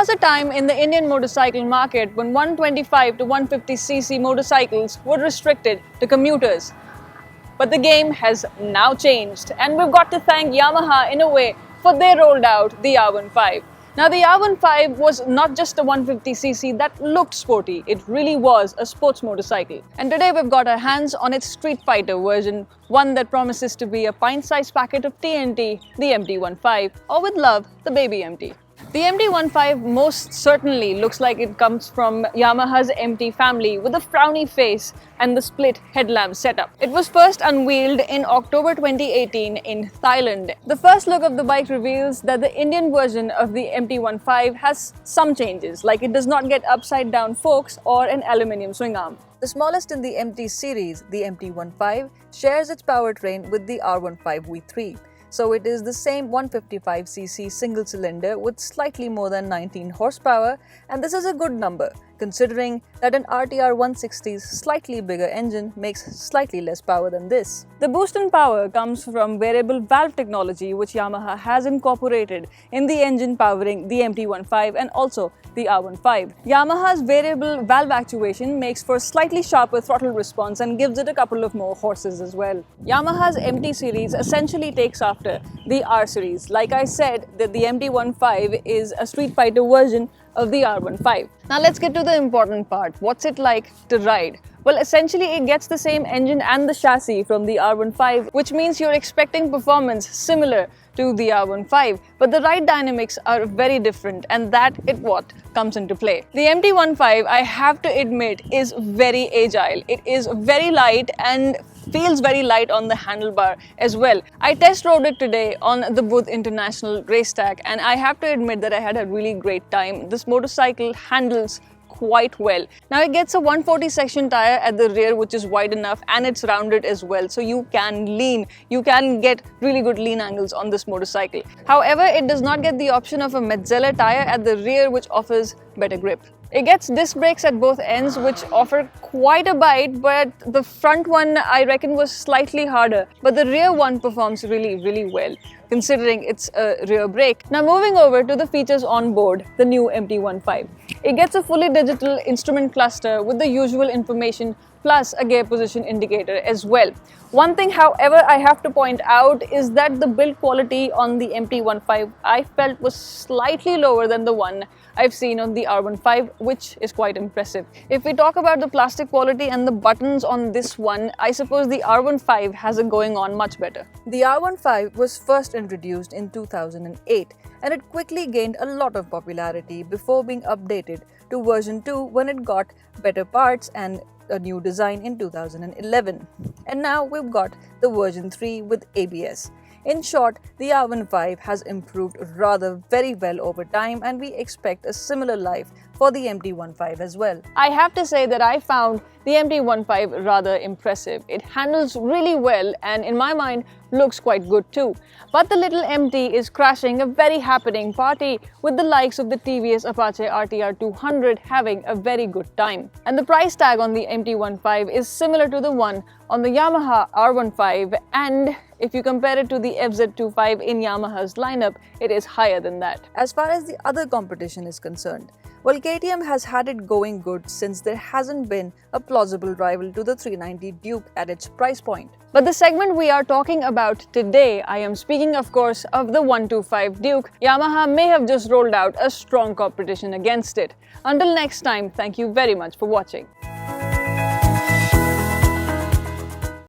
was a time in the Indian motorcycle market when 125 to 150cc motorcycles were restricted to commuters. But the game has now changed, and we've got to thank Yamaha in a way, for they rolled out the R15. Now the R15 was not just a 150cc that looked sporty, it really was a sports motorcycle. And today we've got our hands on its Streetfighter version, one that promises to be a pint-sized packet of TNT, the MT-15, or with love, the baby MT. The MT-15 most certainly looks like it comes from Yamaha's MT family with a frowny face and the split headlamp setup. It was first unveiled in October 2018 in Thailand. The first look of the bike reveals that the Indian version of the MT-15 has some changes, like it does not get upside-down forks or an aluminium swing arm. The smallest in the MT series, the MT-15, shares its powertrain with the R15 V3. So it is the same 155cc single cylinder with slightly more than 19 horsepower, and this is a good number considering that an RTR 160's slightly bigger engine makes slightly less power than this. The boost in power comes from variable valve technology which Yamaha has incorporated in the engine powering the MT-15 and also the R15. Yamaha's variable valve actuation makes for slightly sharper throttle response and gives it a couple of more horses as well. Yamaha's MT series essentially takes after the R series. Like I said, that the MT-15 is a Streetfighter version of the R15. Now let's get to the important part. What's it like to ride? Well, essentially it gets the same engine and the chassis from the R15, which means you're expecting performance similar to the R15, but the ride dynamics are very different, and that is what comes into play. The MT-15, I have to admit, is very agile. It is very light and feels very light on the handlebar as well. I test rode it today on the Budh International racetrack, and I have to admit that I had a really great time. This motorcycle handles quite well. Now it gets a 140 section tire at the rear, which is wide enough, and it's rounded as well, so you can lean. You can get really good lean angles on this motorcycle. However, it does not get the option of a Metzeler tire at the rear, which offers better grip. It gets disc brakes at both ends, which offer quite a bite, but the front one I reckon was slightly harder, but the rear one performs really well, considering it's a rear brake. Now moving over to the features on board the new MT-15. It gets a fully digital instrument cluster with the usual information plus a gear position indicator as well. One thing, however, I have to point out is that the build quality on the MT-15 I felt was slightly lower than the one I've seen on the R15, which is quite impressive. If we talk about the plastic quality and the buttons on this one, I suppose the R15 has it going on much better. The R15 was first introduced in 2008, and it quickly gained a lot of popularity before being updated to version 2 when it got better parts and a new design in 2011. And now we've got the version 3 with ABS. In short, the R15 has improved rather very well over time, and we expect a similar life for the MT-15 as well. I have to say that I found the MT-15 rather impressive. It handles really well and in my mind looks quite good too. But the little MT is crashing a very happening party with the likes of the TVS Apache RTR 200 having a very good time. And the price tag on the MT-15 is similar to the one on the Yamaha R15, and if you compare it to the FZ25 in Yamaha's lineup, it is higher than that. As far as the other competition is concerned, well, KTM has had it going good since there hasn't been a plausible rival to the 390 Duke at its price point. But the segment we are talking about today, I am speaking of course of the 125 Duke. Yamaha may have just rolled out a strong competition against it. Until next time, thank you very much for watching.